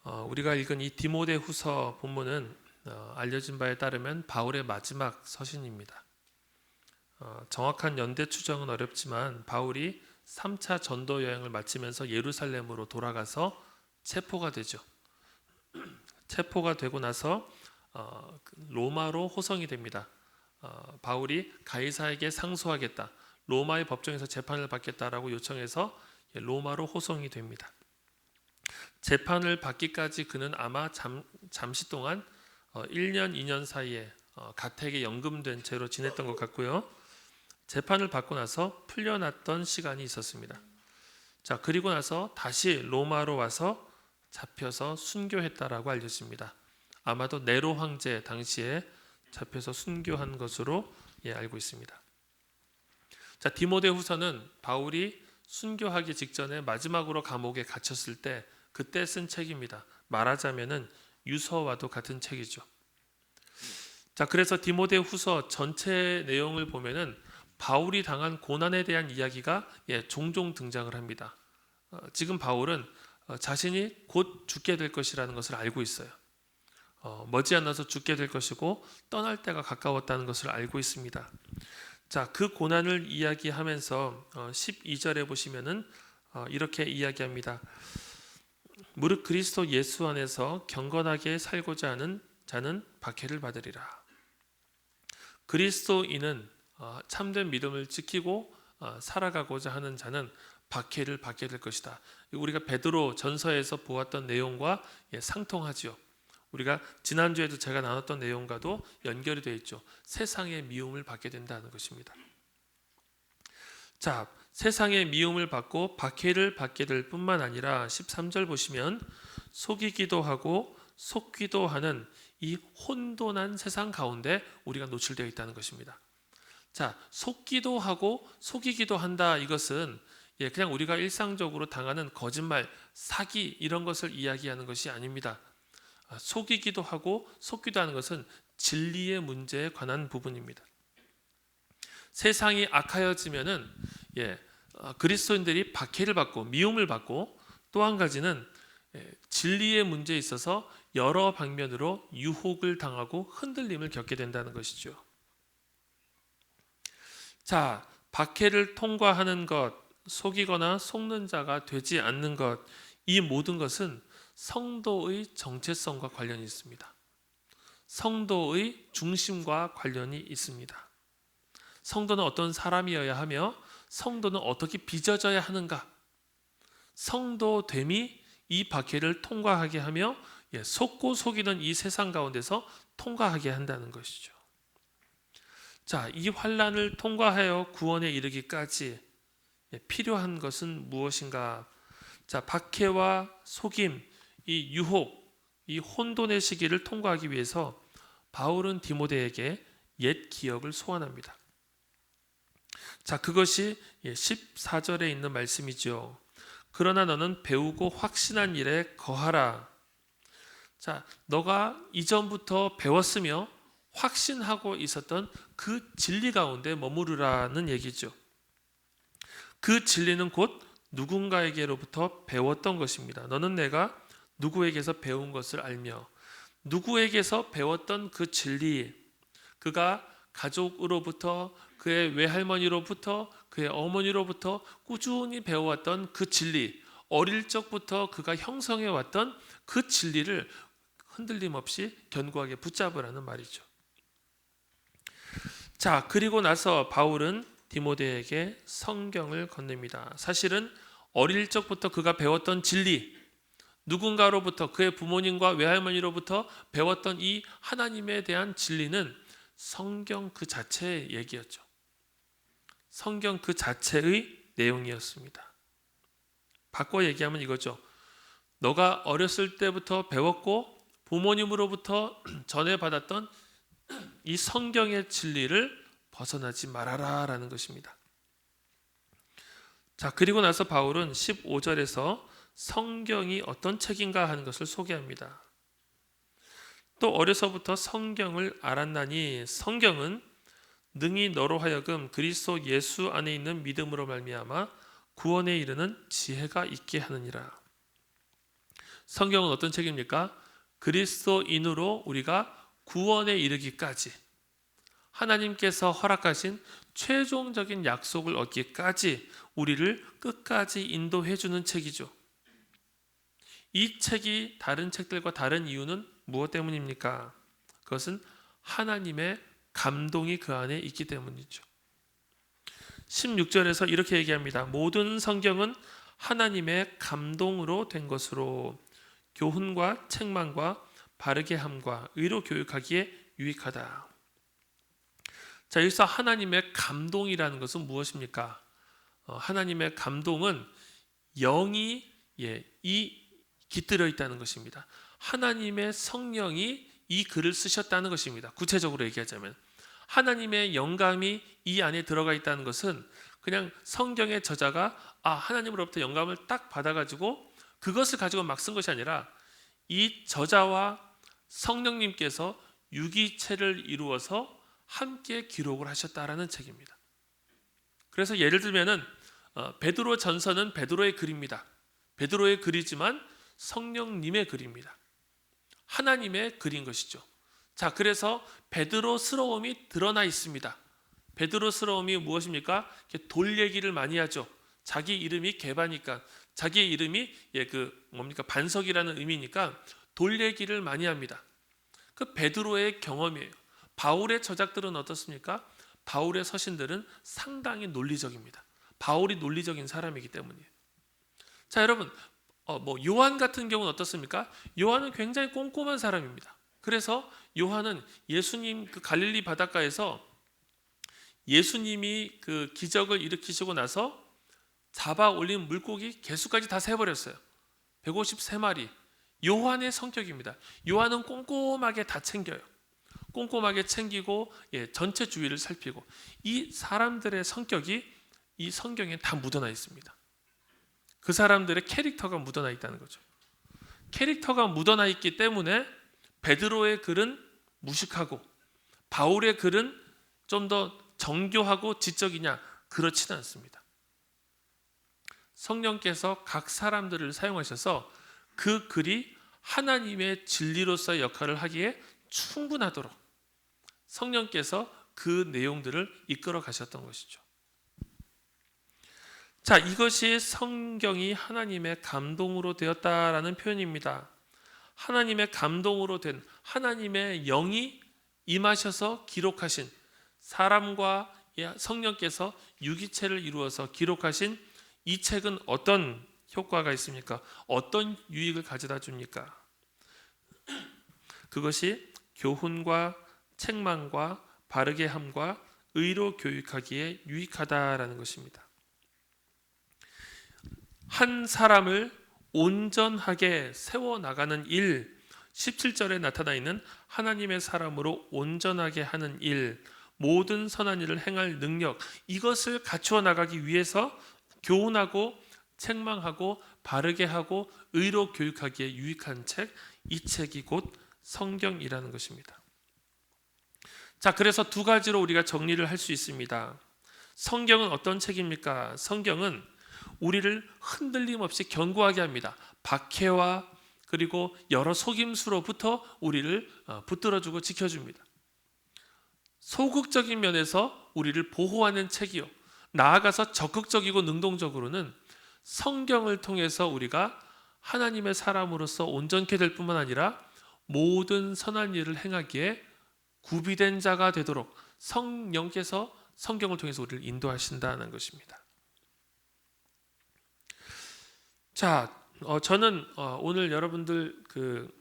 우리가 읽은 이 디모데후서 본문은 알려진 바에 따르면 바울의 마지막 서신입니다. 정확한 연대 추정은 어렵지만 바울이 3차 전도 여행을 마치면서 예루살렘으로 돌아가서 체포가 되죠. 체포가 되고 나서 로마로 호송이 됩니다. 바울이 가이사에게 상소하겠다, 로마의 법정에서 재판을 받겠다라고 요청해서 로마로 호송이 됩니다. 재판을 받기까지 그는 아마 잠시 동안 1년, 2년 사이에 가택에 연금된 채로 지냈던 것 같고요. 재판을 받고 나서 풀려났던 시간이 있었습니다. 자, 그리고 나서 다시 로마로 와서 잡혀서 순교했다라고 알려집니다. 아마도 네로 황제 당시에 잡혀서 순교한 것으로 알고 있습니다. 자, 디모데후서는 바울이 순교하기 직전에 마지막으로 감옥에 갇혔을 때 그때 쓴 책입니다. 말하자면은 유서와도 같은 책이죠. 자, 그래서 디모데후서 전체 내용을 보면은 바울이 당한 고난에 대한 이야기가 종종 등장을 합니다. 지금 바울은 자신이 곧 죽게 될 것이라는 것을 알고 있어요. 머지않아서 죽게 될 것이고 떠날 때가 가까웠다는 것을 알고 있습니다. 자, 그 고난을 이야기하면서 12절에 보시면은 이렇게 이야기합니다. 무릇 그리스도 예수 안에서 경건하게 살고자 하는 자는 박해를 받으리라. 그리스도인은 참된 믿음을 지키고 살아가고자 하는 자는 박해를 받게 될 것이다. 우리가 베드로 전서에서 보았던 내용과 상통하지요. 우리가 지난주에도 제가 나눴던 내용과도 연결이 되어 있죠. 세상의 미움을 받게 된다는 것입니다. 자, 세상의 미움을 받고 박해를 받게 될 뿐만 아니라 13절 보시면 속이기도 하고 속기도 하는 이 혼돈한 세상 가운데 우리가 노출되어 있다는 것입니다. 자, 속기도 하고 속이기도 한다, 이것은 그냥 우리가 일상적으로 당하는 거짓말, 사기 이런 것을 이야기하는 것이 아닙니다. 속이기도 하고 속기도 하는 것은 진리의 문제에 관한 부분입니다. 세상이 악하여지면은 그리스도인들이 박해를 받고 미움을 받고, 또 한 가지는 진리의 문제에 있어서 여러 방면으로 유혹을 당하고 흔들림을 겪게 된다는 것이죠. 자, 박해를 통과하는 것, 속이거나 속는 자가 되지 않는 것, 이 모든 것은 성도의 정체성과 관련이 있습니다. 성도의 중심과 관련이 있습니다. 성도는 어떤 사람이어야 하며 성도는 어떻게 빚어져야 하는가? 성도됨이 이 박해를 통과하게 하며 속고 속이는 이 세상 가운데서 통과하게 한다는 것이죠. 자, 이 환난을 통과하여 구원에 이르기까지 필요한 것은 무엇인가? 자, 박해와 속임, 이 유혹, 이 혼돈의 시기를 통과하기 위해서 바울은 디모데에게 옛 기억을 소환합니다. 자, 그것이 14절에 있는 말씀이죠. 그러나 너는 배우고 확신한 일에 거하라. 자, 너가 이전부터 배웠으며 확신하고 있었던 그 진리 가운데 머무르라는 얘기죠. 그 진리는 곧 누군가에게로부터 배웠던 것입니다. 너는 내가 누구에게서 배운 것을 알며, 누구에게서 배웠던 그 진리, 그가 가족으로부터, 그의 외할머니로부터, 그의 어머니로부터 꾸준히 배워왔던 그 진리, 어릴 적부터 그가 형성해왔던 그 진리를 흔들림 없이 견고하게 붙잡으라는 말이죠. 자, 그리고 나서 바울은 디모데에게 성경을 건넵니다. 사실은 어릴 적부터 그가 배웠던 진리, 누군가로부터, 그의 부모님과 외할머니로부터 배웠던 이 하나님에 대한 진리는 성경 그 자체의 얘기였죠. 성경 그 자체의 내용이었습니다. 바꿔 얘기하면 이거죠. 너가 어렸을 때부터 배웠고 부모님으로부터 전해받았던 이 성경의 진리를 벗어나지 말아라 라는 것입니다. 자, 그리고 나서 바울은 15절에서 성경이 어떤 책인가 하는 것을 소개합니다. 또 어려서부터 성경을 알았나니 성경은 능히 너로 하여금 그리스도 예수 안에 있는 믿음으로 말미암아 구원에 이르는 지혜가 있게 하느니라. 성경은 어떤 책입니까? 그리스도인으로 우리가 구원에 이르기까지, 하나님께서 허락하신 최종적인 약속을 얻기까지 우리를 끝까지 인도해 주는 책이죠. 이 책이 다른 책들과 다른 이유는 무엇 때문입니까? 그것은 하나님의 감동이 그 안에 있기 때문이죠. 16절에서 이렇게 얘기합니다. 모든 성경은 하나님의 감동으로 된 것으로 교훈과 책망과 바르게 함과 의로 교육하기에 유익하다. 자, 여기서 하나님의 감동이라는 것은 무엇입니까? 하나님의 감동은 영이 깃들어 있다는 것입니다. 하나님의 성령이 이 글을 쓰셨다는 것입니다. 구체적으로 얘기하자면 하나님의 영감이 이 안에 들어가 있다는 것은 그냥 성경의 저자가 하나님으로부터 영감을 딱 받아가지고 그것을 가지고 막 쓴 것이 아니라 이 저자와 성령님께서 유기체를 이루어서 함께 기록을 하셨다라는 책입니다. 그래서 예를 들면은 베드로 전서는 베드로의 글입니다. 베드로의 글이지만 성령님의 글입니다. 하나님의 글인 것이죠. 자, 그래서 베드로스러움이 드러나 있습니다. 베드로스러움이 무엇입니까? 돌 얘기를 많이 하죠. 자기 이름이 게바니까, 자기의 이름이 반석이라는 의미니까 돌 얘기를 많이 합니다. 그 베드로의 경험이에요. 바울의 저작들은 어떻습니까? 바울의 서신들은 상당히 논리적입니다. 바울이 논리적인 사람이기 때문이에요. 자, 여러분, 요한 같은 경우는 어떻습니까? 요한은 굉장히 꼼꼼한 사람입니다. 그래서 요한은 예수님 그 갈릴리 바닷가에서 예수님이 그 기적을 일으키시고 나서 잡아 올린 물고기 개수까지 다 세버렸어요. 153마리. 요한의 성격입니다. 요한은 꼼꼼하게 다 챙겨요. 꼼꼼하게 챙기고 전체 주의를 살피고, 이 사람들의 성격이 이 성경에 다 묻어나 있습니다. 그 사람들의 캐릭터가 묻어나 있다는 거죠. 캐릭터가 묻어나 있기 때문에 베드로의 글은 무식하고 바울의 글은 좀 더 정교하고 지적이냐? 그렇지는 않습니다. 성령께서 각 사람들을 사용하셔서 그 글이 하나님의 진리로서의 역할을 하기에 충분하도록 성령께서 그 내용들을 이끌어 가셨던 것이죠. 자, 이것이 성경이 하나님의 감동으로 되었다라는 표현입니다. 하나님의 감동으로 된, 하나님의 영이 임하셔서 기록하신, 사람과 성령께서 유기체를 이루어서 기록하신 이 책은 어떤 효과가 있습니까? 어떤 유익을 가져다 줍니까? 그것이 교훈과 책망과 바르게 함과 의로 교육하기에 유익하다라는 것입니다. 한 사람을 온전하게 세워나가는 일, 17절에 나타나 있는 하나님의 사람으로 온전하게 하는 일, 모든 선한 일을 행할 능력, 이것을 갖추어 나가기 위해서 교훈하고 책망하고 바르게 하고 의로 교육하기에 유익한 책, 이 책이 곧 성경이라는 것입니다. 자, 그래서 두 가지로 우리가 정리를 할 수 있습니다. 성경은 어떤 책입니까? 성경은 우리를 흔들림 없이 견고하게 합니다. 박해와 그리고 여러 속임수로부터 우리를 붙들어주고 지켜줍니다. 소극적인 면에서 우리를 보호하는 책이요, 나아가서 적극적이고 능동적으로는 성경을 통해서 우리가 하나님의 사람으로서 온전케 될 뿐만 아니라 모든 선한 일을 행하기에 구비된 자가 되도록 성령께서 성경을 통해서 우리를 인도하신다는 것입니다. 자, 저는 오늘 여러분들 그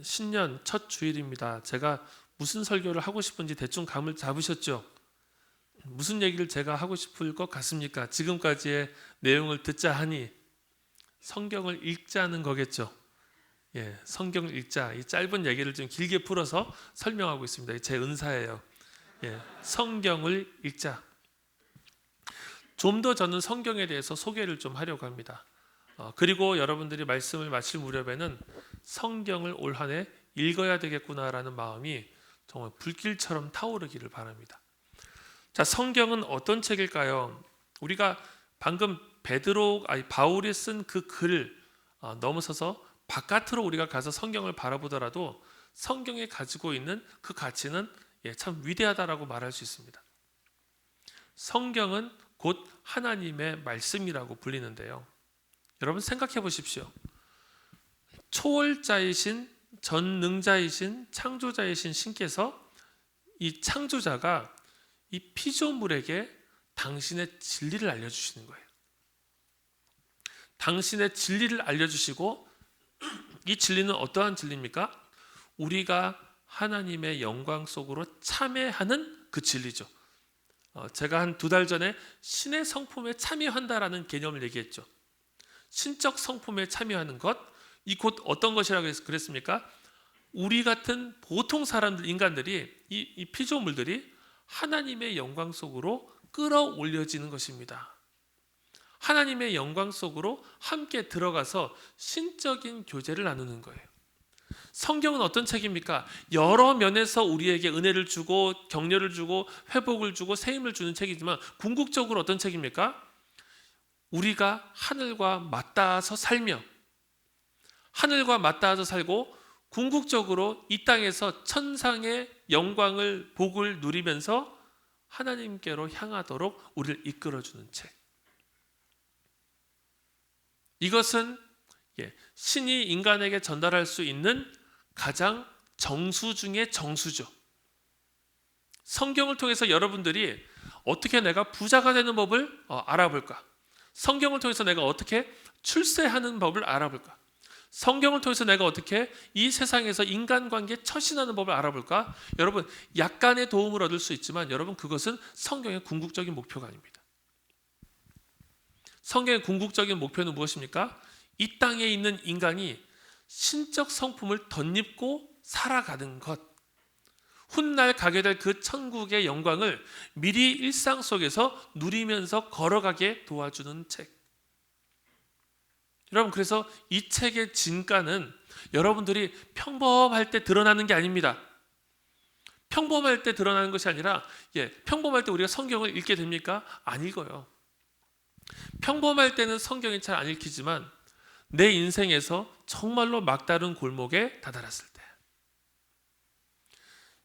신년 첫 주일입니다. 제가 무슨 설교를 하고 싶은지 대충 감을 잡으셨죠? 무슨 얘기를 제가 하고 싶을 것 같습니까? 지금까지의 내용을 듣자 하니 성경을 읽자는 거겠죠. 성경을 읽자. 이 짧은 얘기를 좀 길게 풀어서 설명하고 있습니다. 제 은사예요. 성경을 읽자. 좀 더 저는 성경에 대해서 소개를 좀 하려고 합니다. 그리고 여러분들이 말씀을 마칠 무렵에는 성경을 올 한 해 읽어야 되겠구나라는 마음이 정말 불길처럼 타오르기를 바랍니다. 자, 성경은 어떤 책일까요? 우리가 방금 바울이 쓴 그 글을 넘어서서 바깥으로 우리가 가서 성경을 바라보더라도 성경에 가지고 있는 그 가치는 참 위대하다라고 말할 수 있습니다. 성경은 곧 하나님의 말씀이라고 불리는데요. 여러분 생각해 보십시오. 초월자이신 전능자이신 창조자이신 신께서 이 창조자가 이 피조물에게 당신의 진리를 알려주시는 거예요. 당신의 진리를 알려주시고 이 진리는 어떠한 진리입니까? 우리가 하나님의 영광 속으로 참여하는 그 진리죠. 제가 한 2달 전에 신의 성품에 참여한다라는 개념을 얘기했죠. 신적 성품에 참여하는 것, 이 곧 어떤 것이라고 그랬습니까? 우리 같은 보통 사람들, 인간들이 이 피조물들이 하나님의 영광 속으로 끌어올려지는 것입니다. 하나님의 영광 속으로 함께 들어가서 신적인 교제를 나누는 거예요. 성경은 어떤 책입니까? 여러 면에서 우리에게 은혜를 주고 격려를 주고 회복을 주고 새 힘을 주는 책이지만 궁극적으로 어떤 책입니까? 우리가 하늘과 맞닿아서 살며 하늘과 맞닿아서 살고 궁극적으로 이 땅에서 천상의 영광을 복을 누리면서 하나님께로 향하도록 우리를 이끌어주는 책. 이것은 신이 인간에게 전달할 수 있는 가장 정수 중의 정수죠. 성경을 통해서 여러분들이 어떻게 내가 부자가 되는 법을 알아볼까? 성경을 통해서 내가 어떻게 출세하는 법을 알아볼까? 성경을 통해서 내가 어떻게 이 세상에서 인간관계에 처신하는 법을 알아볼까? 여러분, 약간의 도움을 얻을 수 있지만 여러분, 그것은 성경의 궁극적인 목표가 아닙니다. 성경의 궁극적인 목표는 무엇입니까? 이 땅에 있는 인간이 신적 성품을 덧입고 살아가는 것, 훗날 가게 될 그 천국의 영광을 미리 일상 속에서 누리면서 걸어가게 도와주는 책. 여러분, 그래서 이 책의 진가는 여러분들이 평범할 때 드러나는 게 아닙니다. 평범할 때 드러나는 것이 아니라 평범할 때 우리가 성경을 읽게 됩니까? 안 읽어요. 평범할 때는 성경이 잘 안 읽히지만 내 인생에서 정말로 막다른 골목에 다다랐을 때,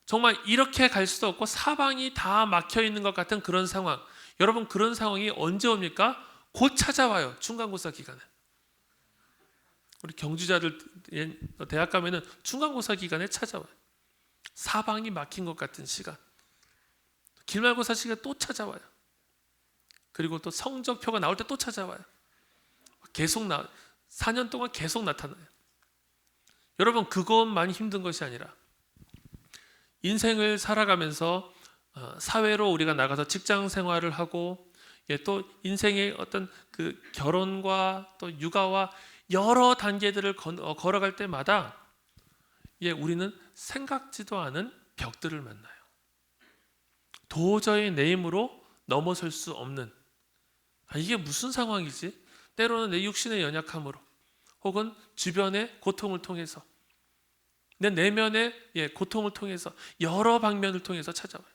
정말 이렇게 갈 수도 없고 사방이 다 막혀 있는 것 같은 그런 상황, 여러분, 그런 상황이 언제 옵니까? 곧 찾아와요. 중간고사 기간에. 우리 경주자들 대학 가면은 중간고사 기간에 찾아와요. 사방이 막힌 것 같은 시간, 기말고사 시간 또 찾아와요. 그리고 또 성적표가 나올 때 또 찾아와요. 계속 4년 동안 계속 나타나요. 여러분, 그것만 힘든 것이 아니라 인생을 살아가면서 사회로 우리가 나가서 직장 생활을 하고 또 인생의 어떤 그 결혼과 또 육아와 여러 단계들을 걸어갈 때마다 우리는 생각지도 않은 벽들을 만나요. 도저히 내 힘으로 넘어설 수 없는, 이게 무슨 상황이지? 때로는 내 육신의 연약함으로 혹은 주변의 고통을 통해서 내 내면의 고통을 통해서 여러 방면을 통해서 찾아와요.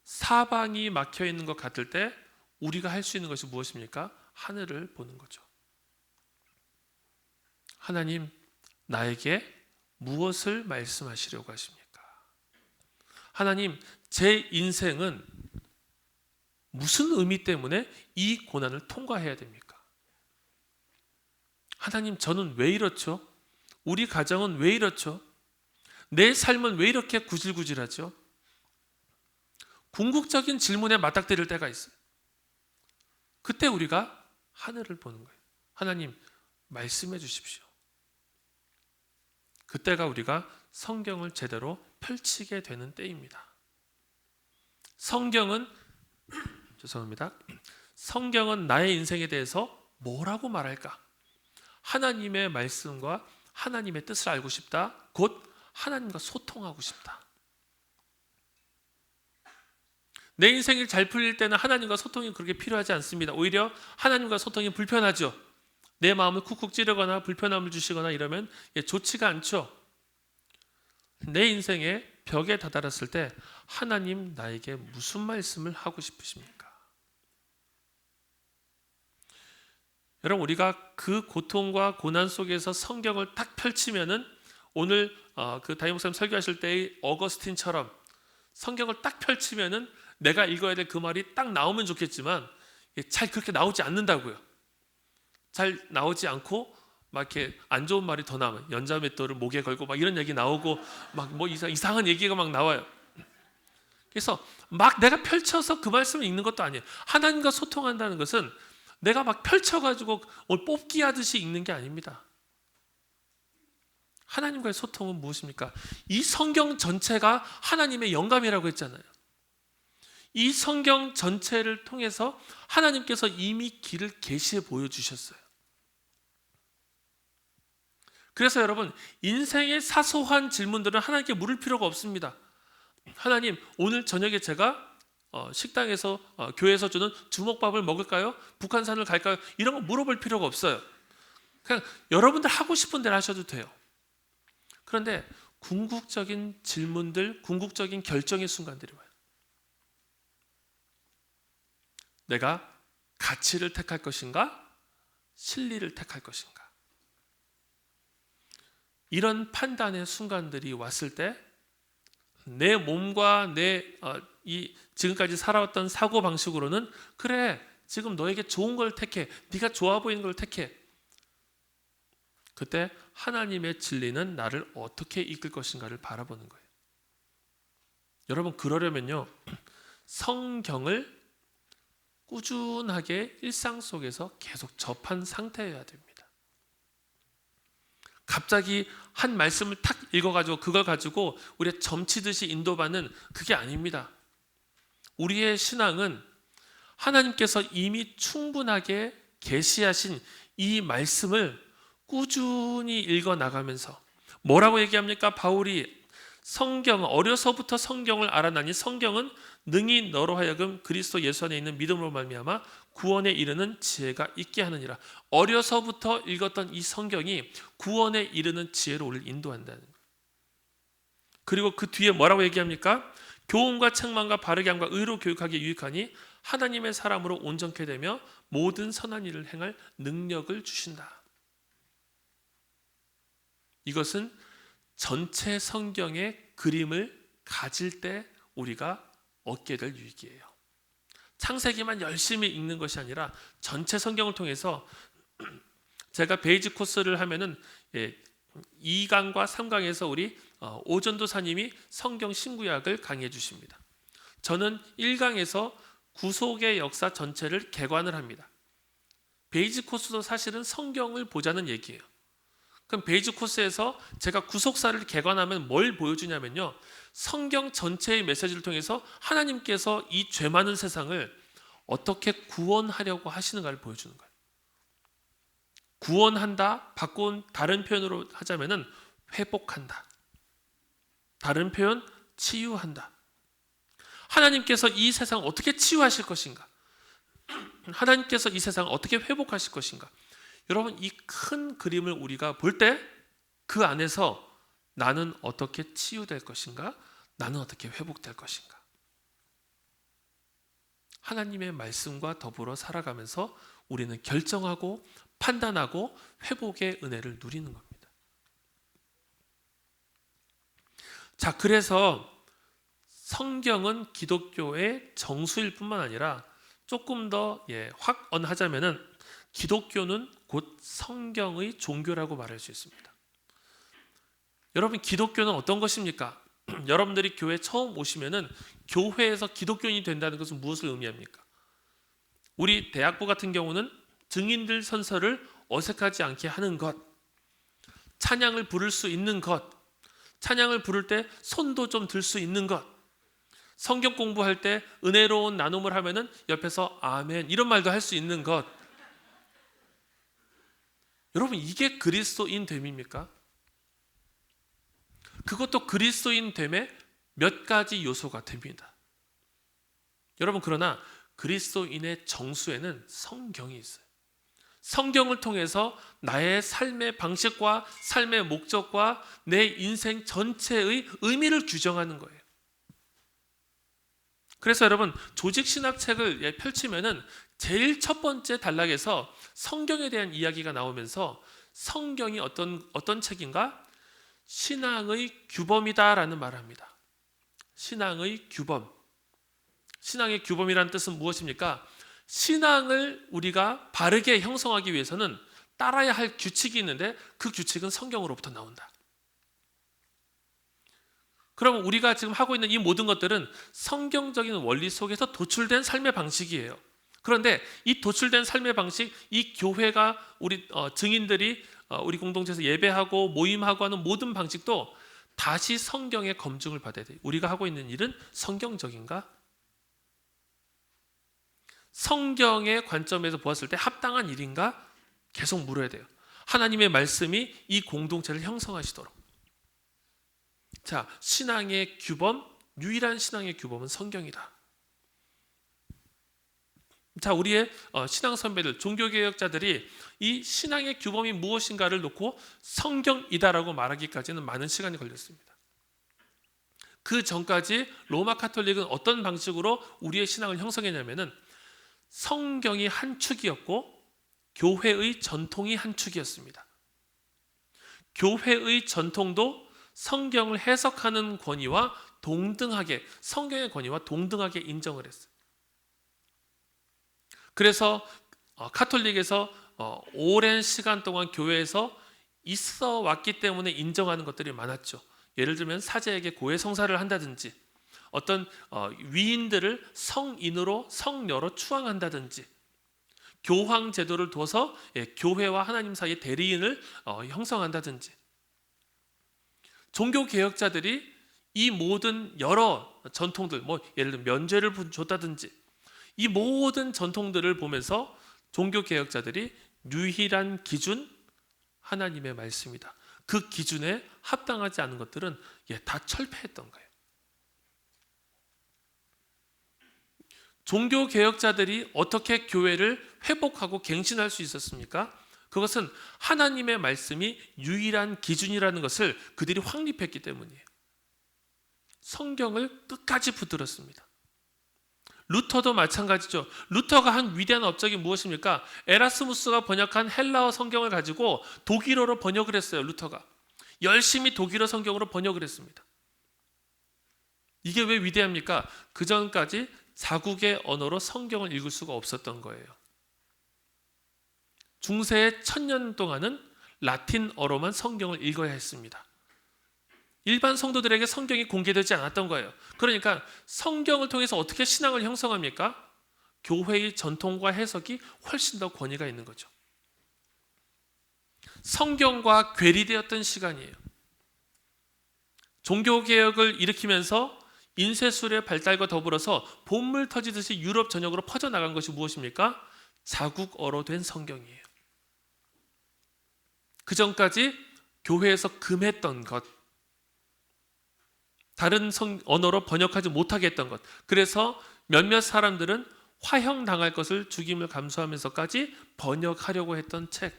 사방이 막혀 있는 것 같을 때 우리가 할 수 있는 것이 무엇입니까? 하늘을 보는 거죠. 하나님, 나에게 무엇을 말씀하시려고 하십니까? 하나님, 제 인생은 무슨 의미 때문에 이 고난을 통과해야 됩니까? 하나님, 저는 왜 이렇죠? 우리 가정은 왜 이렇죠? 내 삶은 왜 이렇게 구질구질하죠? 궁극적인 질문에 맞닥뜨릴 때가 있어요. 그때 우리가 하늘을 보는 거예요. 하나님, 말씀해 주십시오. 그때가 우리가 성경을 제대로 펼치게 되는 때입니다. 성경은 나의 인생에 대해서 뭐라고 말할까? 하나님의 말씀과 하나님의 뜻을 알고 싶다. 곧 하나님과 소통하고 싶다. 내 인생이 잘 풀릴 때는 하나님과 소통이 그렇게 필요하지 않습니다. 오히려 하나님과 소통이 불편하죠. 내 마음을 쿡쿡 찌르거나 불편함을 주시거나 이러면 좋지가 않죠. 내 인생의 벽에 다다랐을 때 하나님, 나에게 무슨 말씀을 하고 싶으십니까? 여러분, 우리가 그 고통과 고난 속에서 성경을 딱 펼치면은 오늘 그 담임 목사님 설교하실 때의 어거스틴처럼 성경을 딱 펼치면은 내가 읽어야 될 그 말이 딱 나오면 좋겠지만 잘 그렇게 나오지 않는다고요. 잘 나오지 않고 막 이렇게 안 좋은 말이 더 나와요. 연자맷돌을 목에 걸고 막 이런 얘기 나오고 막 뭐 이상한 얘기가 막 나와요. 그래서 막 내가 펼쳐서 그 말씀을 읽는 것도 아니에요. 하나님과 소통한다는 것은 내가 막 펼쳐가지고 뽑기 하듯이 읽는 게 아닙니다. 하나님과의 소통은 무엇입니까? 이 성경 전체가 하나님의 영감이라고 했잖아요. 이 성경 전체를 통해서 하나님께서 이미 길을 계시해 보여주셨어요. 그래서 여러분, 인생의 사소한 질문들은 하나님께 물을 필요가 없습니다. 하나님, 오늘 저녁에 제가 식당에서 교회에서 주는 주먹밥을 먹을까요? 북한산을 갈까요? 이런 거 물어볼 필요가 없어요. 그냥 여러분들 하고 싶은 대로 하셔도 돼요. 그런데 궁극적인 질문들, 궁극적인 결정의 순간들이 와요. 내가 가치를 택할 것인가? 진리를 택할 것인가? 이런 판단의 순간들이 왔을 때 내 몸과 이 지금까지 살아왔던 사고 방식으로는 그래, 지금 너에게 좋은 걸 택해, 네가 좋아 보이는 걸 택해. 그때 하나님의 진리는 나를 어떻게 이끌 것인가를 바라보는 거예요. 여러분, 그러려면요, 성경을 꾸준하게 일상 속에서 계속 접한 상태여야 됩니다. 갑자기 한 말씀을 탁 읽어가지고 그걸 가지고 우리가 점치듯이 인도받는 그게 아닙니다. 우리의 신앙은 하나님께서 이미 충분하게 계시하신 이 말씀을 꾸준히 읽어 나가면서 뭐라고 얘기합니까? 바울이 어려서부터 성경을 알아나니 성경은 능히 너로 하여금 그리스도 예수 안에 있는 믿음으로 말미암아 구원에 이르는 지혜가 있게 하느니라. 어려서부터 읽었던 이 성경이 구원에 이르는 지혜로 우리를 인도한다는 거예요. 그리고 그 뒤에 뭐라고 얘기합니까? 교훈과 책망과 바르게 함과 의로 교육하기에 유익하니 하나님의 사람으로 온전케 되며 모든 선한 일을 행할 능력을 주신다. 이것은 전체 성경의 그림을 가질 때 우리가 얻게 될 유익이에요. 창세기만 열심히 읽는 것이 아니라 전체 성경을 통해서 제가 베이지 코스를 하면은 2강과 3강에서 우리 오전도사님이 성경 신구약을 강의해 주십니다. 저는 1강에서 구속의 역사 전체를 개관을 합니다. 베이지 코스도 사실은 성경을 보자는 얘기예요. 그럼 베이지 코스에서 제가 구속사를 개관하면 뭘 보여주냐면요, 성경 전체의 메시지를 통해서 하나님께서 이 죄 많은 세상을 어떻게 구원하려고 하시는가를 보여주는 거예요. 구원한다, 바꾼 다른 표현으로 하자면은 회복한다. 다른 표현, 치유한다. 하나님께서 이 세상을 어떻게 치유하실 것인가? 하나님께서 이 세상을 어떻게 회복하실 것인가? 여러분, 이 큰 그림을 우리가 볼 때 그 안에서 나는 어떻게 치유될 것인가? 나는 어떻게 회복될 것인가? 하나님의 말씀과 더불어 살아가면서 우리는 결정하고 판단하고 회복의 은혜를 누리는 겁니다. 자, 그래서 성경은 기독교의 정수일 뿐만 아니라 조금 더 확언하자면은 기독교는 곧 성경의 종교라고 말할 수 있습니다. 여러분, 기독교는 어떤 것입니까? 여러분들이 교회 처음 오시면은 교회에서 기독교인이 된다는 것은 무엇을 의미합니까? 우리 대학부 같은 경우는 증인들 선서를 어색하지 않게 하는 것, 찬양을 부를 수 있는 것, 찬양을 부를 때 손도 좀 들 수 있는 것, 성경 공부할 때 은혜로운 나눔을 하면은 옆에서 아멘 이런 말도 할 수 있는 것. 여러분, 이게 그리스도인 됨입니까? 그것도 그리스도인 됨의 몇 가지 요소가 됩니다. 여러분, 그러나 그리스도인의 정수에는 성경이 있어요. 성경을 통해서 나의 삶의 방식과 삶의 목적과 내 인생 전체의 의미를 규정하는 거예요. 그래서 여러분 조직 신학 책을 펼치면은 제일 첫 번째 단락에서 성경에 대한 이야기가 나오면서 성경이 어떤 책인가? 신앙의 규범이다라는 말을 합니다. 신앙의 규범. 신앙의 규범이라는 뜻은 무엇입니까? 신앙을 우리가 바르게 형성하기 위해서는 따라야 할 규칙이 있는데 그 규칙은 성경으로부터 나온다. 그럼 우리가 지금 하고 있는 이 모든 것들은 성경적인 원리 속에서 도출된 삶의 방식이에요. 그런데 이 도출된 삶의 방식, 이 교회가 우리 증인들이 우리 공동체에서 예배하고 모임하고 하는 모든 방식도 다시 성경의 검증을 받아야 돼요. 우리가 하고 있는 일은 성경적인가? 성경의 관점에서 보았을 때 합당한 일인가? 계속 물어야 돼요. 하나님의 말씀이 이 공동체를 형성하시도록. 자, 신앙의 규범, 유일한 신앙의 규범은 성경이다. 자, 우리의 신앙 선배들, 종교개혁자들이 이 신앙의 규범이 무엇인가를 놓고 성경이다라고 말하기까지는 많은 시간이 걸렸습니다. 그 전까지 로마 카톨릭은 어떤 방식으로 우리의 신앙을 형성했냐면은 성경이 한 축이었고 교회의 전통이 한 축이었습니다. 교회의 전통도 성경을 해석하는 권위와 동등하게, 성경의 권위와 동등하게 인정을 했어요. 그래서 카톨릭에서 오랜 시간 동안 교회에서 있어 왔기 때문에 인정하는 것들이 많았죠. 예를 들면 사제에게 고해 성사를 한다든지, 어떤 위인들을 성인으로 성녀로 추앙한다든지, 교황 제도를 둬서 교회와 하나님 사이의 대리인을 형성한다든지, 종교 개혁자들이 이 모든 여러 전통들, 예를 들면 면죄를 줬다든지, 이 모든 전통들을 보면서 종교 개혁자들이 유일한 기준, 하나님의 말씀이다. 그 기준에 합당하지 않은 것들은 다 철폐했던 거예요. 종교 개혁자들이 어떻게 교회를 회복하고 갱신할 수 있었습니까? 그것은 하나님의 말씀이 유일한 기준이라는 것을 그들이 확립했기 때문이에요. 성경을 끝까지 붙들었습니다. 루터도 마찬가지죠. 루터가 한 위대한 업적이 무엇입니까? 에라스무스가 번역한 헬라어 성경을 가지고 독일어로 번역을 했어요. 루터가 열심히 독일어 성경으로 번역을 했습니다. 이게 왜 위대합니까? 그 전까지 자국의 언어로 성경을 읽을 수가 없었던 거예요. 중세의 1000년 동안은 라틴어로만 성경을 읽어야 했습니다. 일반 성도들에게 성경이 공개되지 않았던 거예요. 그러니까 성경을 통해서 어떻게 신앙을 형성합니까? 교회의 전통과 해석이 훨씬 더 권위가 있는 거죠. 성경과 괴리되었던 시간이에요. 종교개혁을 일으키면서 인쇄술의 발달과 더불어서 봇물 터지듯이 유럽 전역으로 퍼져나간 것이 무엇입니까? 자국어로 된 성경이에요. 그 전까지 교회에서 금했던 것, 다른 언어로 번역하지 못하게 했던 것, 그래서 몇몇 사람들은 화형당할 것을 죽임을 감수하면서까지 번역하려고 했던 책.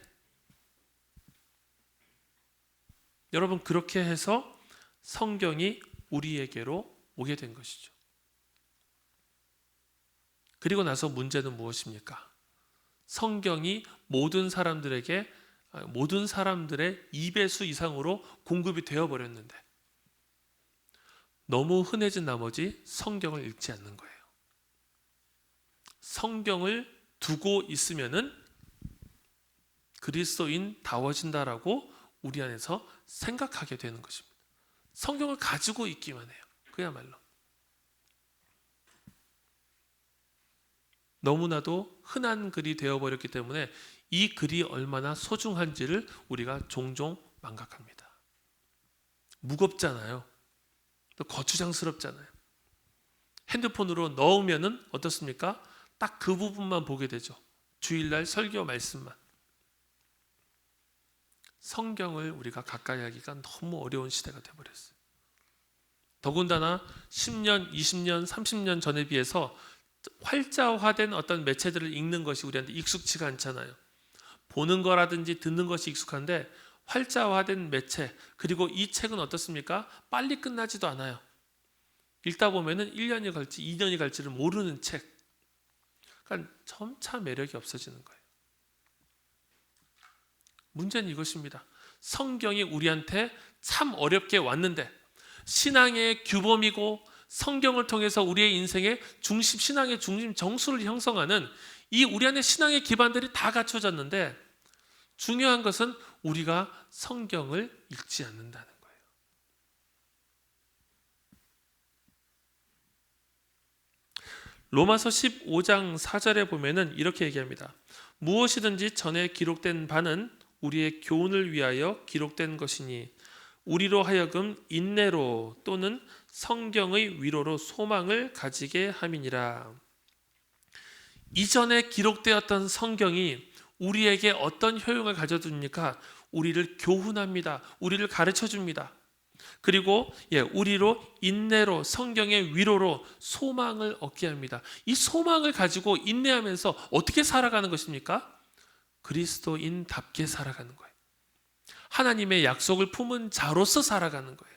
여러분, 그렇게 해서 성경이 우리에게로 오게 된 것이죠. 그리고 나서 문제는 무엇입니까? 성경이 모든 사람들의 2배수 이상으로 공급이 되어버렸는데 너무 흔해진 나머지 성경을 읽지 않는 거예요. 성경을 두고 있으면은 그리스도인다워진다라고 우리 안에서 생각하게 되는 것입니다. 성경을 가지고 있기만 해요. 그야말로. 너무나도 흔한 글이 되어버렸기 때문에 이 글이 얼마나 소중한지를 우리가 종종 망각합니다. 무겁잖아요. 또 거추장스럽잖아요. 핸드폰으로 넣으면은 어떻습니까? 딱 그 부분만 보게 되죠. 주일날 설교 말씀만. 성경을 우리가 가까이 하기가 너무 어려운 시대가 되어버렸어요. 더군다나 10년, 20년, 30년 전에 비해서 활자화된 어떤 매체들을 읽는 것이 우리한테 익숙치가 않잖아요. 보는 거라든지 듣는 것이 익숙한데 활자화된 매체, 그리고 이 책은 어떻습니까? 빨리 끝나지도 않아요. 읽다 보면은 1년이 갈지 2년이 갈지를 모르는 책. 그러니까 점차 매력이 없어지는 거예요. 문제는 이것입니다. 성경이 우리한테 참 어렵게 왔는데 신앙의 규범이고 성경을 통해서 우리의 인생의 중심, 신앙의 중심 정수를 형성하는 이 우리 안에 신앙의 기반들이 다 갖춰졌는데 중요한 것은 우리가 성경을 읽지 않는다는 거예요. 로마서 15장 4절에 보면은 이렇게 얘기합니다. 무엇이든지 전에 기록된 바는 우리의 교훈을 위하여 기록된 것이니 우리로 하여금 인내로 또는 성경의 위로로 소망을 가지게 함이니라. 이전에 기록되었던 성경이 우리에게 어떤 효용을 가져줍니까? 우리를 교훈합니다. 우리를 가르쳐 줍니다. 그리고 우리로 인내로 성경의 위로로 소망을 얻게 합니다. 이 소망을 가지고 인내하면서 어떻게 살아가는 것입니까? 그리스도인답게 살아가는 거예요. 하나님의 약속을 품은 자로서 살아가는 거예요.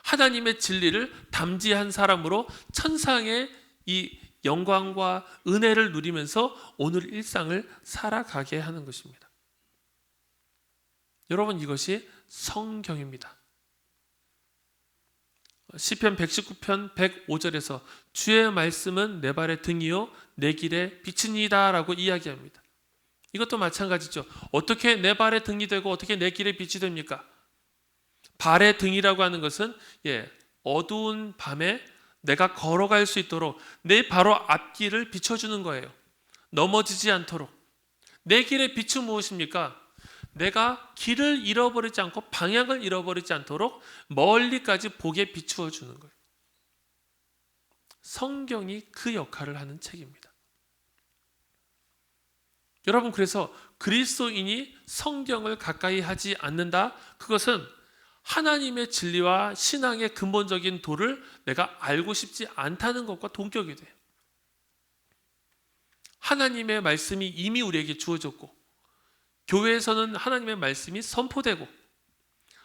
하나님의 진리를 담지한 사람으로 천상의 이 영광과 은혜를 누리면서 오늘 일상을 살아가게 하는 것입니다. 여러분, 이것이 성경입니다. 시편 119편 105절에서 주의 말씀은 내 발의 등이요 내 길의 빛이니이다 라고 이야기합니다. 이것도 마찬가지죠. 어떻게 내 발의 등이 되고 어떻게 내 길의 빛이 됩니까? 발의 등이라고 하는 것은 어두운 밤에 내가 걸어갈 수 있도록 내 바로 앞길을 비춰주는 거예요. 넘어지지 않도록. 내 길의 빛은 무엇입니까? 내가 길을 잃어버리지 않고 방향을 잃어버리지 않도록 멀리까지 보게 비추어 주는 거예요. 성경이 그 역할을 하는 책입니다. 여러분, 그래서 그리스도인이 성경을 가까이 하지 않는다? 그것은 하나님의 진리와 신앙의 근본적인 도를 내가 알고 싶지 않다는 것과 동격이 돼요. 하나님의 말씀이 이미 우리에게 주어졌고 교회에서는 하나님의 말씀이 선포되고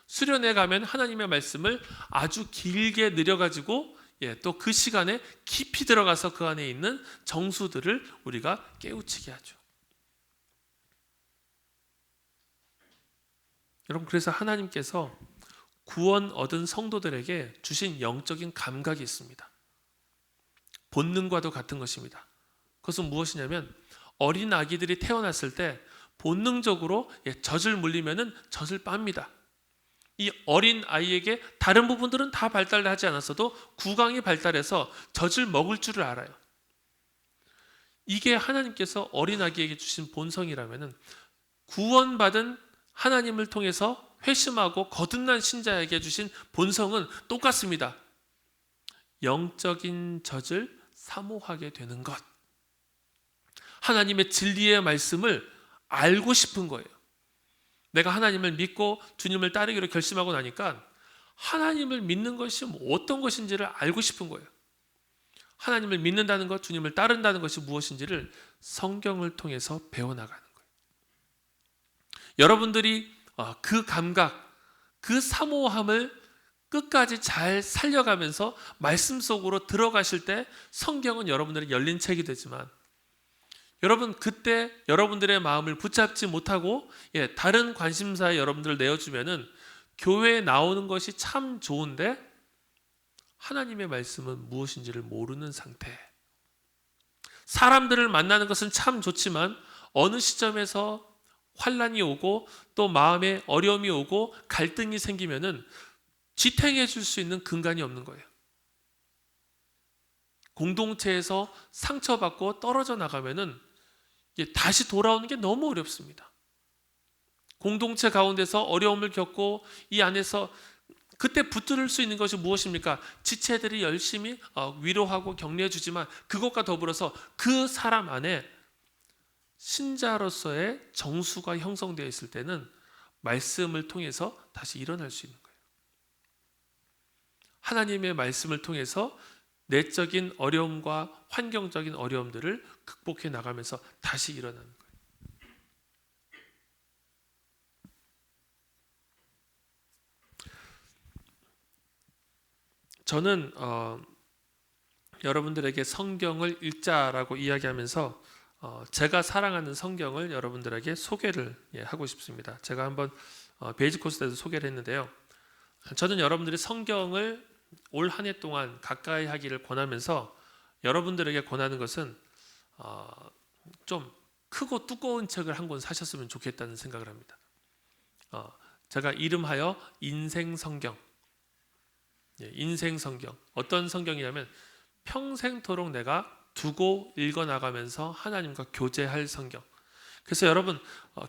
수련회 가면 하나님의 말씀을 아주 길게 느려가지고 또 그 시간에 깊이 들어가서 그 안에 있는 정수들을 우리가 깨우치게 하죠. 여러분, 그래서 하나님께서 구원 얻은 성도들에게 주신 영적인 감각이 있습니다. 본능과도 같은 것입니다. 그것은 무엇이냐면 어린 아기들이 태어났을 때 본능적으로 젖을 물리면은 젖을 빱니다. 이 어린 아이에게 다른 부분들은 다 발달하지 않았어도 구강이 발달해서 젖을 먹을 줄을 알아요. 이게 하나님께서 어린 아기에게 주신 본성이라면은 구원받은 하나님을 통해서 회심하고 거듭난 신자에게 주신 본성은 똑같습니다. 영적인 젖을 사모하게 되는 것. 하나님의 진리의 말씀을 알고 싶은 거예요. 내가 하나님을 믿고 주님을 따르기로 결심하고 나니까 하나님을 믿는 것이 어떤 것인지를 알고 싶은 거예요. 하나님을 믿는다는 것, 주님을 따른다는 것이 무엇인지를 성경을 통해서 배워나가는 거예요. 여러분들이 그 감각, 그 사모함을 끝까지 잘 살려가면서 말씀 속으로 들어가실 때 성경은 여러분들의 열린 책이 되지만 여러분, 그때 여러분들의 마음을 붙잡지 못하고 다른 관심사에 여러분들을 내어주면은 교회에 나오는 것이 참 좋은데 하나님의 말씀은 무엇인지를 모르는 상태. 사람들을 만나는 것은 참 좋지만 어느 시점에서 환난이 오고 또 마음에 어려움이 오고 갈등이 생기면은 지탱해 줄 수 있는 근간이 없는 거예요. 공동체에서 상처받고 떨어져 나가면은 다시 돌아오는 게 너무 어렵습니다. 공동체 가운데서 어려움을 겪고 이 안에서 그때 붙들 수 있는 것이 무엇입니까? 지체들이 열심히 위로하고 격려해 주지만 그것과 더불어서 그 사람 안에 신자로서의 정수가 형성되어 있을 때는 말씀을 통해서 다시 일어날 수 있는 거예요. 하나님의 말씀을 통해서 내적인 어려움과 환경적인 어려움들을 극복해 나가면서 다시 일어나는 거예요. 저는 여러분들에게 성경을 읽자라고 이야기하면서 제가 사랑하는 성경을 여러분들에게 소개를 하고 싶습니다. 제가 한번 베이직 코스 때도 소개를 했는데요. 저는 여러분들이 성경을 올 한 해 동안 가까이 하기를 권하면서 여러분들에게 권하는 것은 좀 크고 두꺼운 책을 한 권 사셨으면 좋겠다는 생각을 합니다. 제가 이름하여 인생 성경. 인생 성경. 어떤 성경이냐면 평생토록 내가 두고 읽어나가면서 하나님과 교제할 성경. 그래서 여러분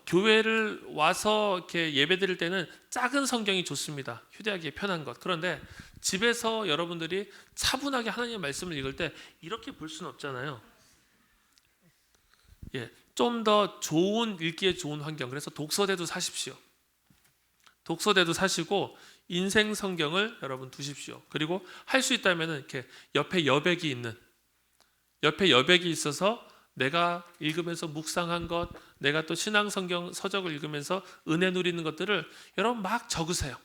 교회를 와서 이렇게 예배드릴 때는 작은 성경이 좋습니다. 휴대하기에 편한 것. 그런데 집에서 여러분들이 차분하게 하나님의 말씀을 읽을 때 이렇게 볼 수는 없잖아요. 좀 더 좋은 읽기에 좋은 환경. 그래서 독서대도 사십시오. 독서대도 사시고 인생 성경을 여러분 두십시오. 그리고 할 수 있다면 이렇게 옆에 여백이 있어서 내가 읽으면서 묵상한 것, 내가 또 신앙 성경 서적을 읽으면서 은혜 누리는 것들을 여러분 막 적으세요.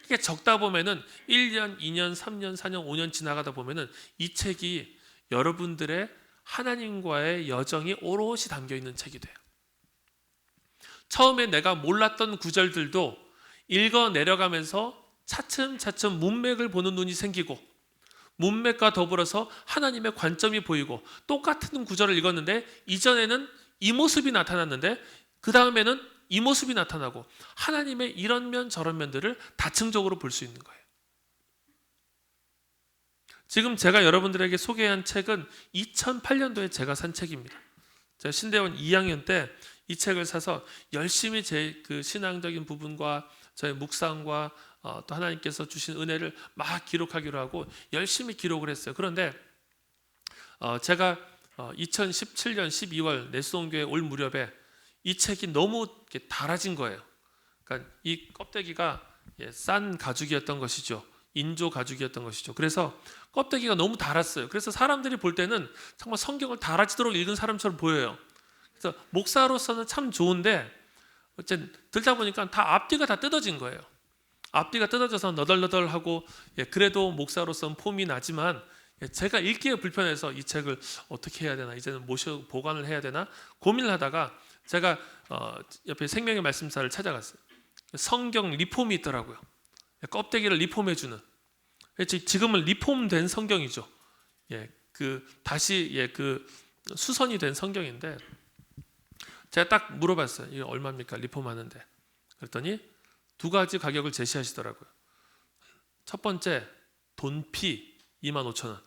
이게 적다 보면은 1년, 2년, 3년, 4년, 5년 지나가다 보면은 이 책이 여러분들의 하나님과의 여정이 오롯이 담겨 있는 책이 돼요. 처음에 내가 몰랐던 구절들도 읽어 내려가면서 차츰차츰 문맥을 보는 눈이 생기고 문맥과 더불어서 하나님의 관점이 보이고 똑같은 구절을 읽었는데 이전에는 이 모습이 나타났는데 그 다음에는 이 모습이 나타나고 하나님의 이런 면 저런 면들을 다층적으로 볼 수 있는 거예요. 지금 제가 여러분들에게 소개한 책은 2008년도에 제가 산 책입니다. 제가 신대원 2학년 때 이 책을 사서 열심히 제 그 신앙적인 부분과 저의 묵상과 또 하나님께서 주신 은혜를 막 기록하기로 하고 열심히 기록을 했어요. 그런데 제가 2017년 12월 내수원교회 올 무렵에 이 책이 너무 달아진 거예요. 그러니까 이 껍데기가 싼 가죽이었던 것이죠. 인조 가죽이었던 것이죠. 그래서 껍데기가 너무 달았어요. 그래서 사람들이 볼 때는 정말 성경을 달아지도록 읽은 사람처럼 보여요. 그래서 목사로서는 참 좋은데 어쨌든 들다 보니까 다 앞뒤가 다 뜯어진 거예요. 앞뒤가 뜯어져서 너덜너덜하고 그래도 목사로서는 폼이 나지만 제가 읽기에 불편해서 이 책을 어떻게 해야 되나, 이제는 모셔 보관을 해야 되나 고민을 하다가 제가 옆에 생명의 말씀사를 찾아갔어요. 성경 리폼이 있더라고요. 껍데기를 리폼해주는. 지금은 리폼된 성경이죠. 다시 수선이 된 성경인데 제가 딱 물어봤어요. 이게 얼마입니까? 리폼하는데. 그랬더니 두 가지 가격을 제시하시더라고요. 첫 번째 돈피 25,000원.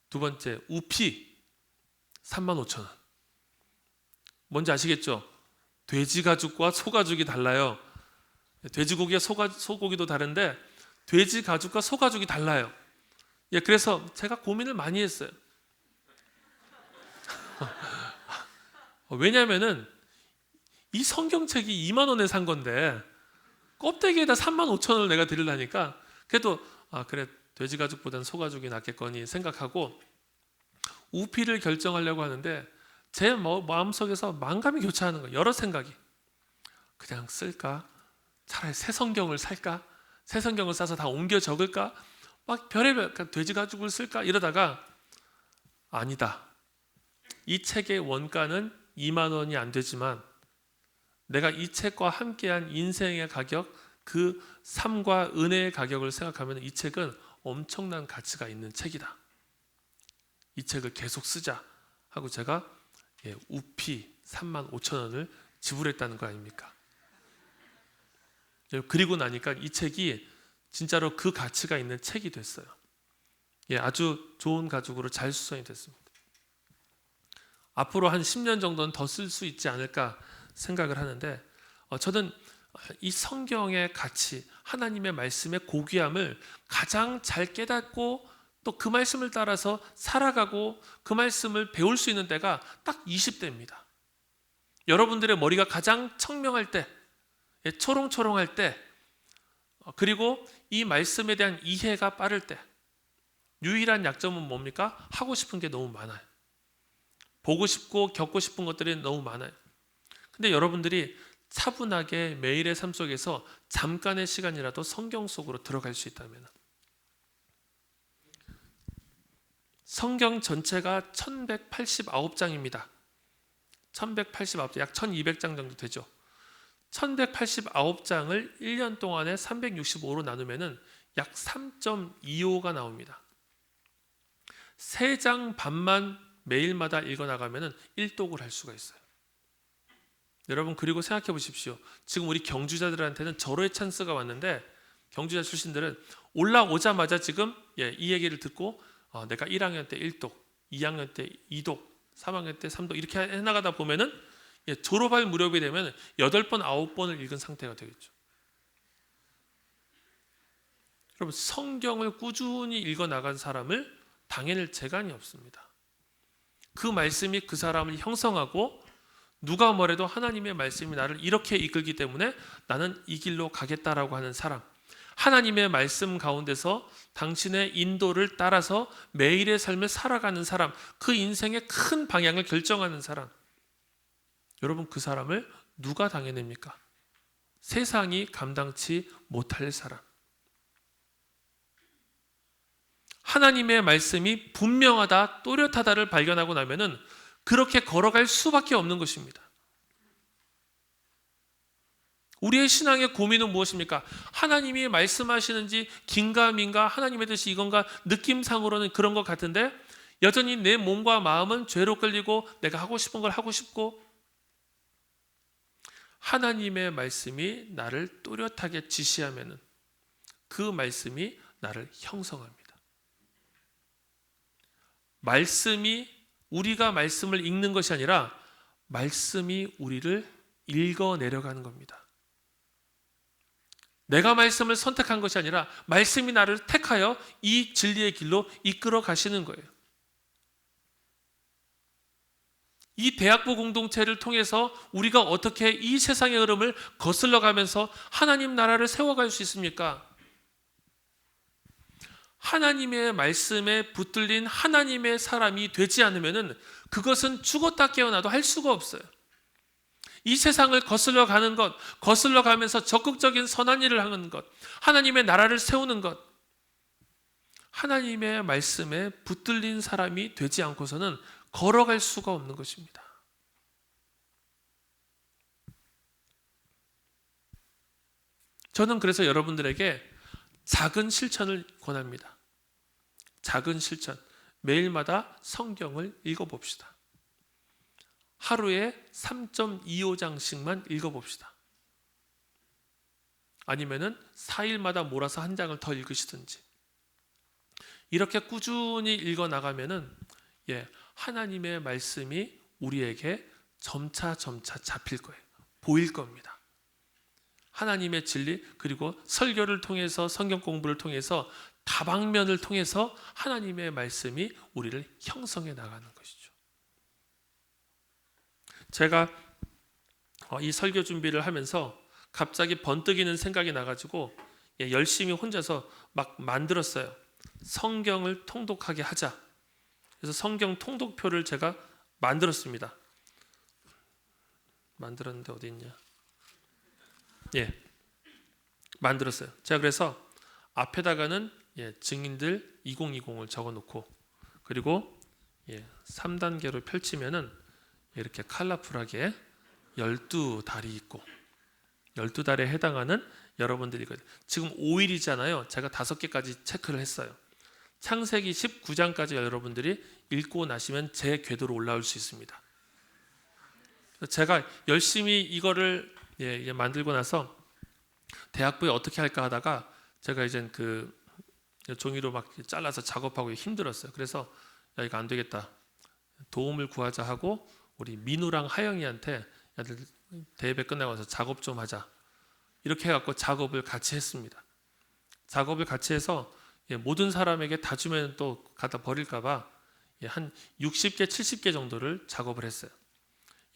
두 번째 우피 35,000원. 뭔지 아시겠죠? 돼지 가죽과 소 가죽이 달라요. 돼지고기와 소고기도 다른데 돼지 가죽과 소 가죽이 달라요. 그래서 제가 고민을 많이 했어요. 왜냐하면은 이 성경책이 2만 원에 산 건데 껍데기에다 35,000원을 내가 드리려니까 그래도 그래 돼지 가죽보다는 소 가죽이 낫겠거니 생각하고 우피를 결정하려고 하는데 제 마음속에서 만감이 교차하는 거예요. 여러 생각이. 그냥 쓸까? 차라리 새 성경을 살까? 새 성경을 싸서 다 옮겨 적을까? 막 별의별 돼지 가죽을 쓸까? 이러다가 아니다. 이 책의 원가는 2만 원이 안 되지만 내가 이 책과 함께한 인생의 가격, 그 삶과 은혜의 가격을 생각하면 이 책은 엄청난 가치가 있는 책이다. 이 책을 계속 쓰자 하고 제가 우피 35,000원을 지불했다는 거 아닙니까? 그리고 나니까 이 책이 진짜로 그 가치가 있는 책이 됐어요. 아주 좋은 가죽으로 잘 수선이 됐습니다. 앞으로 한 10년 정도는 더 쓸 수 있지 않을까 생각을 하는데 저는 이 성경의 가치, 하나님의 말씀의 고귀함을 가장 잘 깨닫고 또 그 말씀을 따라서 살아가고 그 말씀을 배울 수 있는 때가 딱 20대입니다. 여러분들의 머리가 가장 청명할 때, 초롱초롱할 때, 그리고 이 말씀에 대한 이해가 빠를 때 유일한 약점은 뭡니까? 하고 싶은 게 너무 많아요. 보고 싶고 겪고 싶은 것들이 너무 많아요. 근데 여러분들이 차분하게 매일의 삶 속에서 잠깐의 시간이라도 성경 속으로 들어갈 수 있다면, 성경 전체가 1189장입니다. 1189장, 약 1200장 정도 되죠. 1189장을 1년 동안에 365로 나누면 약 3.25가 나옵니다. 3장 반만 매일마다 읽어나가면 1독을 할 수가 있어요. 여러분, 그리고 생각해 보십시오. 지금 우리 경주자들한테는 절호의 찬스가 왔는데, 경주자 출신들은 올라오자마자 지금 이 얘기를 듣고 내가 1학년 때 1독, 2학년 때 2독, 3학년 때 3독 이렇게 해나가다 보면은 졸업할 무렵이 되면 8번, 9번을 읽은 상태가 되겠죠. 여러분, 성경을 꾸준히 읽어나간 사람을 당해낼 재간이 없습니다. 그 말씀이 그 사람을 형성하고, 누가 뭐래도 하나님의 말씀이 나를 이렇게 이끌기 때문에 나는 이 길로 가겠다라고 하는 사람, 하나님의 말씀 가운데서 당신의 인도를 따라서 매일의 삶을 살아가는 사람, 그 인생의 큰 방향을 결정하는 사람, 여러분, 그 사람을 누가 당해냅니까? 세상이 감당치 못할 사람. 하나님의 말씀이 분명하다, 또렷하다를 발견하고 나면은 그렇게 걸어갈 수밖에 없는 것입니다. 우리의 신앙의 고민은 무엇입니까? 하나님이 말씀하시는지 긴가민가, 하나님의 뜻이 이건가, 느낌상으로는 그런 것 같은데 여전히 내 몸과 마음은 죄로 끌리고 내가 하고 싶은 걸 하고 싶고, 하나님의 말씀이 나를 또렷하게 지시하면은 그 말씀이 나를 형성합니다. 말씀이, 우리가 말씀을 읽는 것이 아니라 말씀이 우리를 읽어 내려가는 겁니다. 내가 말씀을 선택한 것이 아니라 말씀이 나를 택하여 이 진리의 길로 이끌어 가시는 거예요. 이 대학부 공동체를 통해서 우리가 어떻게 이 세상의 흐름을 거슬러 가면서 하나님 나라를 세워갈 수 있습니까? 하나님의 말씀에 붙들린 하나님의 사람이 되지 않으면 그것은 죽었다 깨어나도 할 수가 없어요. 이 세상을 거슬러 가는 것, 거슬러 가면서 적극적인 선한 일을 하는 것, 하나님의 나라를 세우는 것, 하나님의 말씀에 붙들린 사람이 되지 않고서는 걸어갈 수가 없는 것입니다. 저는 그래서 여러분들에게 작은 실천을 권합니다. 작은 실천. 매일마다 성경을 읽어봅시다. 하루에 3.25장씩만 읽어봅시다. 아니면은 4일마다 몰아서 한 장을 더 읽으시든지. 이렇게 꾸준히 읽어나가면은 하나님의 말씀이 우리에게 점차 잡힐 거예요. 보일 겁니다. 하나님의 진리, 그리고 설교를 통해서, 성경 공부를 통해서, 다방면을 통해서 하나님의 말씀이 우리를 형성해 나가는 것이죠. 제가 이 설교 준비를 하면서 갑자기 번뜩이는 생각이 나가지고 열심히 혼자서 막 만들었어요. 성경을 통독하게 하자. 그래서 성경 통독표를 제가 만들었습니다. 만들었는데 어디 있냐? 만들었어요. 제가 그래서 앞에다가는 증인들 2020을 적어놓고, 그리고 3단계로 펼치면은 이렇게 컬러풀하게 12달이 있고, 12달에 해당하는 여러분들이 지금 5일이잖아요. 제가 5개까지 체크를 했어요. 창세기 19장까지 여러분들이 읽고 나시면 제 궤도로 올라올 수 있습니다. 제가 열심히 이거를 만들고 나서 대학부에 어떻게 할까 하다가 제가 이제 그 종이로 막 잘라서 작업하고 힘들었어요. 그래서 이거 안 되겠다, 도움을 구하자 하고 우리 민우랑 하영이한테 야들 대회 끝나고 나서 작업 좀 하자, 이렇게 해갖고 작업을 같이 했습니다. 작업을 같이 해서 모든 사람에게 다 주면 또 갖다 버릴까봐 한 60개, 70개 정도를 작업을 했어요.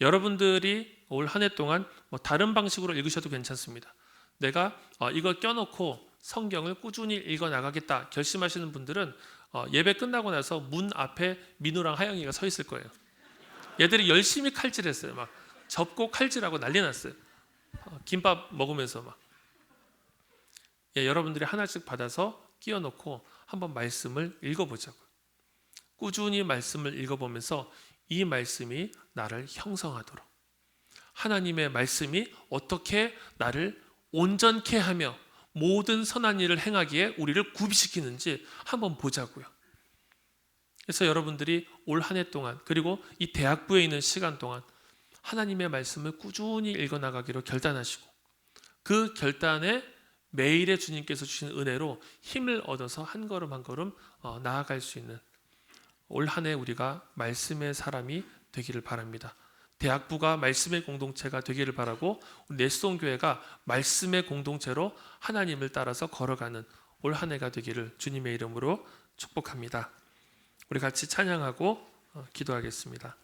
여러분들이 올 한 해 동안 다른 방식으로 읽으셔도 괜찮습니다. 내가 이걸 껴놓고 성경을 꾸준히 읽어나가겠다 결심하시는 분들은 예배 끝나고 나서 문 앞에 민우랑 하영이가 서 있을 거예요. 얘들이 열심히 칼질했어요. 막 접고 칼질하고 난리 났어요. 김밥 먹으면서 막 여러분들이 하나씩 받아서 끼워 넣고 한번 말씀을 읽어보자고요. 꾸준히 말씀을 읽어보면서 이 말씀이 나를 형성하도록, 하나님의 말씀이 어떻게 나를 온전케 하며 모든 선한 일을 행하기에 우리를 구비시키는지 한번 보자고요. 그래서 여러분들이 올 한 해 동안, 그리고 이 대학부에 있는 시간 동안 하나님의 말씀을 꾸준히 읽어나가기로 결단하시고, 그 결단에 매일의 주님께서 주신 은혜로 힘을 얻어서 한 걸음 한 걸음 나아갈 수 있는 올 한 해 우리가 말씀의 사람이 되기를 바랍니다. 대학부가 말씀의 공동체가 되기를 바라고, 넷송교회가 말씀의 공동체로 하나님을 따라서 걸어가는 올 한 해가 되기를 주님의 이름으로 축복합니다. 우리 같이 찬양하고 기도하겠습니다.